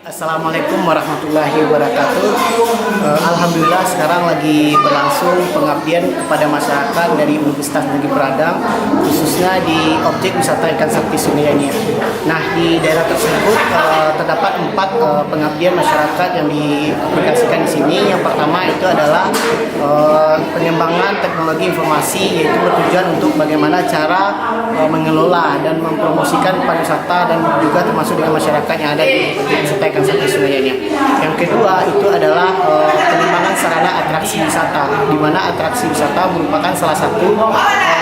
Assalamualaikum warahmatullahi wabarakatuh. Alhamdulillah sekarang lagi berlangsung pengabdian kepada masyarakat dari Universitas Negeri Padang, khususnya di objek wisata ikan sakti Sungai Anyar. Nah, di daerah tersebut terdapat 4 pengabdian masyarakat yang diaplikasikan di sini. Yang pertama itu adalah pengembangan teknologi informasi, yaitu bertujuan untuk bagaimana cara mengelola dan mempromosikan pariwisata dan juga termasuk dengan masyarakat yang ada di wisata ikan sakti Sungai Anyar. Yang kedua itu adalah pengembangan sarana atraksi wisata, di mana atraksi wisata merupakan salah satu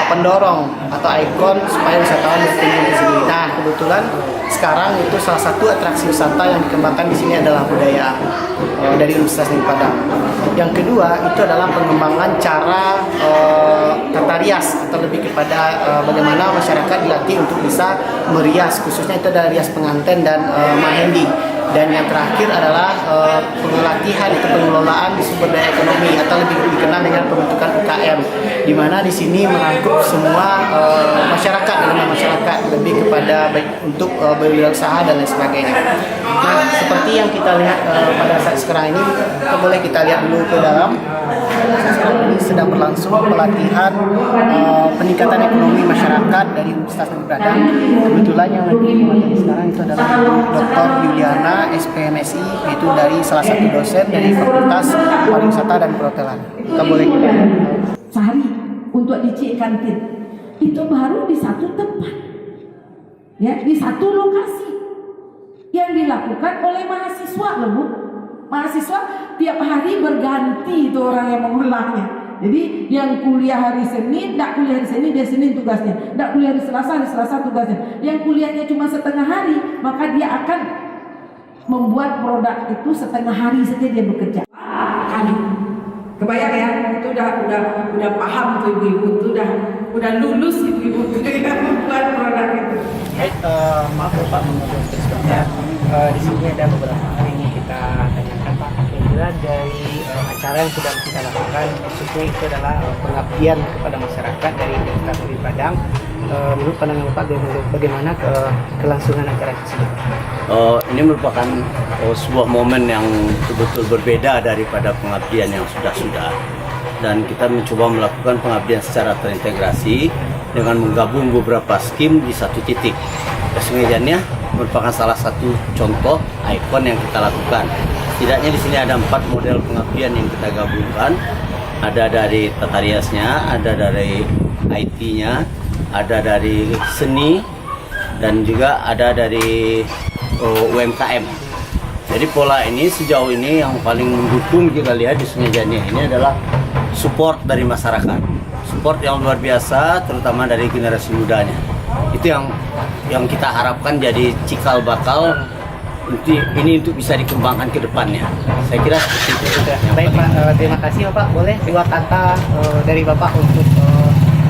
pendorong atau ikon supaya wisatawan berkunjung ke sini. Nah, kebetulan sekarang itu salah satu atraksi wisata yang dikembangkan di sini adalah budaya dari Universitas Negeri Padang. Yang kedua itu adalah pengembangan cara tata rias, atau lebih kepada bagaimana masyarakat dilatih untuk bisa merias, khususnya itu adalah rias pengantin dan mahendi. Dan yang terakhir adalah pelatihan itu pengelolaan di sumber daya ekonomi, atau lebih dikenal dengan pembentukan UKM, di mana di sini merangkup semua masyarakat, elemen masyarakat, lebih kepada baik untuk berwirausaha dan lain sebagainya. Nah, seperti yang kita lihat pada saat sekarang ini, boleh kita lihat dulu ke dalam. Sekarang ini sedang berlangsung pelatihan peningkatan ekonomi masyarakat dari Universitas Negeri Padang. Kebetulan yang lagi dimateri sekarang itu adalah Dr. Yuliana SPMSI, itu dari salah satu dosen dari Fakultas Pariwisata dan Perhotelan. Kita boleh kita sehari untuk dicik kantin itu baru di satu tempat, ya, di satu lokasi yang dilakukan oleh mahasiswa loh Bu. Mahasiswa tiap hari berganti itu orang yang mengulangnya. Jadi yang kuliah hari Senin, tidak kuliah hari Senin, dia Senin tugasnya. Tidak kuliah hari Selasa tugasnya. Yang kuliahnya cuma setengah hari, maka dia akan membuat produk itu setengah hari saja dia bekerja. Kali, kebayang ya, itu udah paham tuh ibu-ibu, itu udah lulus ibu-ibu dengan membuat produk itu. Baik, maaf Pak mengucapkan sebelumnya. Di sini ada beberapa hal yang kita tanyakan Pak. Kira dari acara yang sudah kita lakukan, khususnya itu adalah pengabdian kepada masyarakat dari Universitas Negeri Padang. Menurut pandangan Bapak, bagaimana kelangsungan acara tersebut? Ini merupakan sebuah momen yang betul-betul berbeda daripada pengabdian yang sudah-sudah, dan kita mencoba melakukan pengabdian secara terintegrasi dengan menggabung beberapa skim di satu titik. Kesengajanya merupakan salah satu contoh ikon yang kita lakukan. Setidaknya di sini ada 4 model pengabdian yang kita gabungkan. Ada dari tata riasnya, ada dari IT-nya, ada dari seni, dan juga ada dari UMKM. Jadi pola ini sejauh ini yang paling mendukung kita lihat di Sungai Jani ini adalah support dari masyarakat, support yang luar biasa, terutama dari generasi mudanya. Itu yang kita harapkan jadi cikal bakal ini untuk bisa dikembangkan ke depannya. Saya kira seperti itu. Baik Pak, terima kasih Bapak. Boleh 2 kata dari Bapak untuk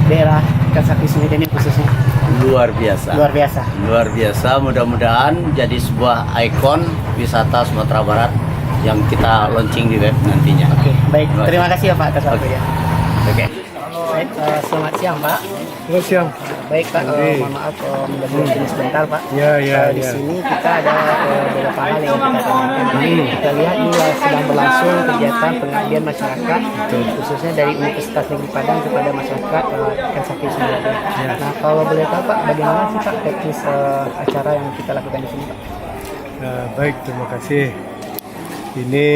daerah ikan sakti Sungai Anyar khususnya? Luar biasa. Luar biasa. Luar biasa. Mudah-mudahan jadi sebuah ikon wisata Sumatera Barat yang kita launching di web nantinya. Oke, baik. Terima kasih ya Pak atas waktunya. Oke. Baik, selamat siang Pak. Selamat siang. Baik Pak, mohon maaf mengganggu ini sebentar Pak. Di sini kita ada beberapa hal yang kita tanyakan. Kita lihat ini sedang berlangsung kegiatan pengabdian masyarakat, khususnya dari Universitas Negeri Padang kepada masyarakat ikan sakti Sungai Anyar. Nah, kalau boleh tahu Pak, bagaimana sih Pak teknis acara yang kita lakukan di sini Pak? Baik, terima kasih. Ini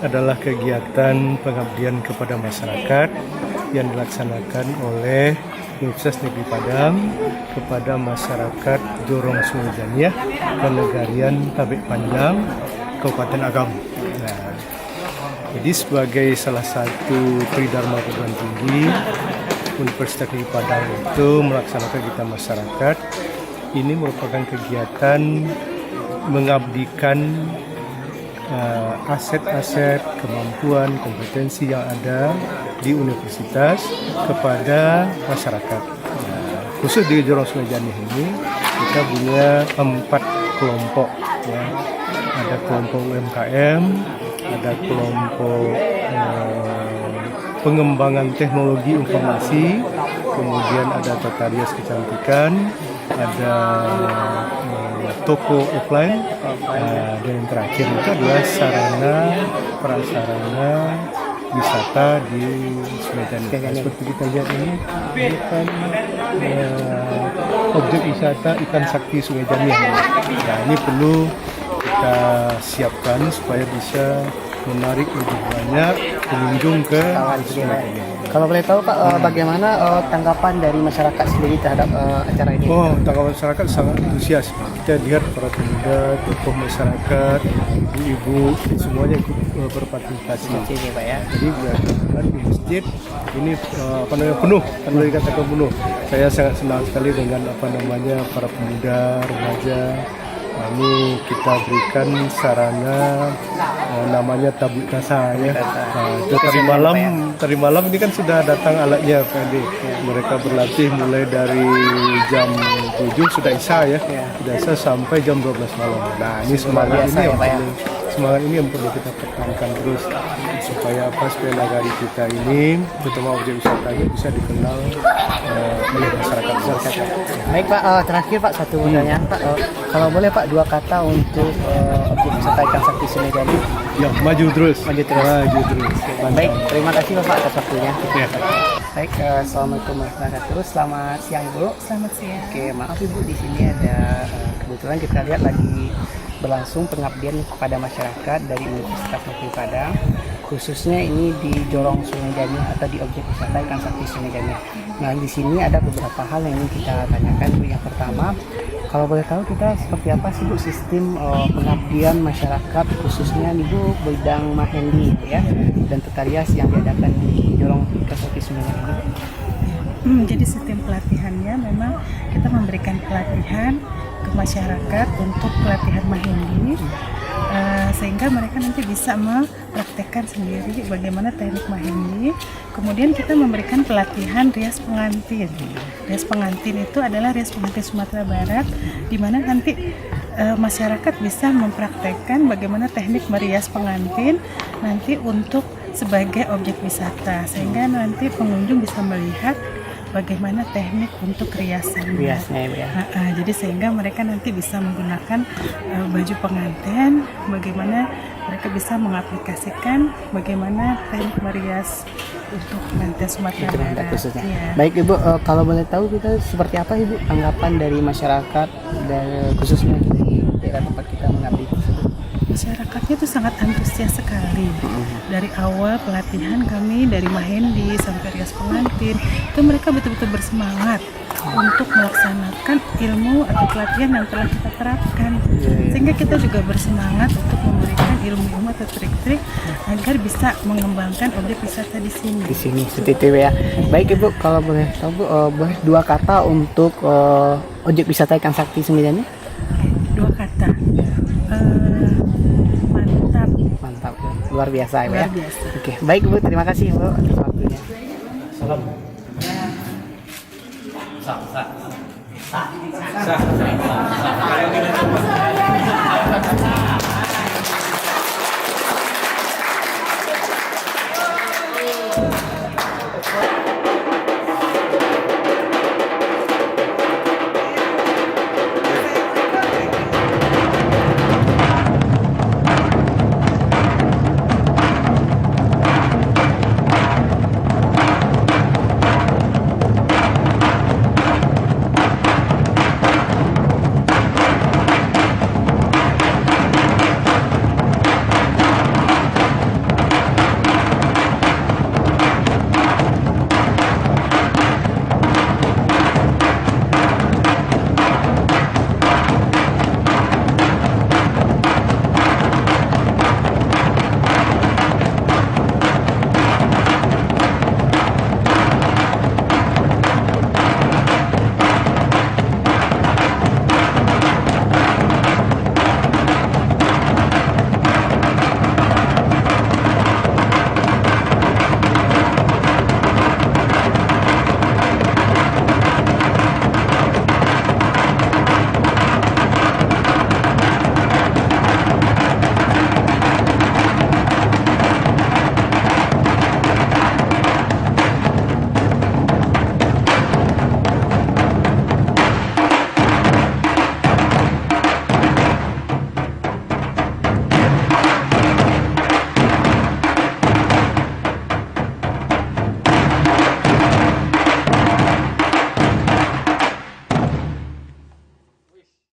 adalah kegiatan pengabdian kepada masyarakat yang dilaksanakan oleh Universitas Negeri Padang kepada masyarakat Jorong Sungai Janiah, Penegarian Tabik Panjang, Kabupaten Agam. Nah, jadi sebagai salah satu tridharma perguruan tinggi, Universitas Negeri Padang itu melaksanakan kegiatan masyarakat. Ini merupakan kegiatan mengabdikan aset-aset, kemampuan, kompetensi yang ada di universitas kepada masyarakat. Nah, khusus di Jorong Sungai Janiah ini kita punya 4 kelompok, ya. Ada kelompok UMKM, ada kelompok pengembangan teknologi informasi, kemudian ada tata rias kecantikan, ada toko offline. Dan yang terakhir itu adalah sarana prasarana wisata di Sungai Jani. Seperti kita lihat ini kan objek wisata ikan sakti Sungai Jani. Nah, ini perlu kita siapkan supaya bisa menarik lebih banyak pengunjung ke Sungai Jani. Kalau boleh tahu Pak, bagaimana tanggapan dari masyarakat sendiri terhadap acara ini? Oh, tanggapan masyarakat sangat antusias. Kita lihat para pemuda, tokoh masyarakat, ibu-ibu, semuanya ikut berpartisipasi. Ini Pak ya. Jadi biarkan di masjid ini penuh, kalau dikatakan penuh. Saya sangat senang sekali dengan para pemuda, remaja. Nah, ini kita berikan sarana namanya tablik kasa ya. Nah, tadi malam ini kan sudah datang alatnya Pak Andi. Mereka berlatih mulai dari jam 7 sudah isya ya. Sudah isya sampai jam 12 malam. Nah, ini semangat ini yang perlu kita pertahankan terus supaya nagari kita ini, terutama objek wisatanya bisa dikenal oleh masyarakat. Baik Pak, terakhir Pak satu pertanyaan Pak, kalau boleh Pak 2 kata untuk objek wisata ikan sakti Sungai Jani. Ya, maju terus. Maju terus. Baik, terima kasih Bapak atas waktunya. Ya. Baik, assalamualaikum warahmatullahi wabarakatuh. Selamat siang Bu. Selamat siang. Oke, maaf Ibu, di sini ada kebetulan kita lihat lagi berlangsung pengabdian kepada masyarakat dari Universitas Negeri Padang, khususnya ini di Jorong Sungai Jani atau di objek wisata ikan sakti Sungai Jani. Nah, di sini ada beberapa hal yang ingin kita tanyakan Bu. Yang pertama, kalau boleh tahu kita seperti apa sih Bu sistem pengabdian masyarakat khususnya di Bu bidang mahendi ya dan tetarias yang diadakan di Jorong ikan sakti Sungai Jani ini? Jadi sistem pelatihannya memang kita memberikan pelatihan ke masyarakat untuk pelatihan mahendi sehingga mereka nanti bisa mempraktekkan sendiri bagaimana teknik mahendi. Kemudian kita memberikan pelatihan rias pengantin. Rias pengantin itu adalah rias pengantin Sumatera Barat, di mana nanti masyarakat bisa mempraktekkan bagaimana teknik merias pengantin nanti untuk sebagai objek wisata, sehingga nanti pengunjung bisa melihat bagaimana teknik untuk riasnya ya. Jadi sehingga mereka nanti bisa menggunakan baju pengantin, bagaimana mereka bisa mengaplikasikan bagaimana teknik merias untuk pengantin Sumatera Barat. Ya. Baik Ibu, kalau boleh tahu kita seperti apa Ibu tanggapan dari masyarakat dan khususnya di daerah tempat kita mengabdi tersebut? Masyarakatnya itu sangat antusias sekali. Dari awal pelatihan kami dari mahendi sampai rias pengantin, itu mereka betul-betul bersemangat untuk melaksanakan ilmu atau pelatihan yang telah kita terapkan. Sehingga kita juga bersemangat untuk memberikan ilmu-ilmu atau trik-trik agar bisa mengembangkan objek wisata di sini. Di sini seperti itu ya. Baik Ibu, kalau boleh tahu Bu, boleh 2 kata untuk objek wisata ikan sakti Sungai Jani? 2 kata. Mantap, luar biasa ya. Luar biasa. Oke, baik Bu, terima kasih Bu atas waktunya. Salam. Sah.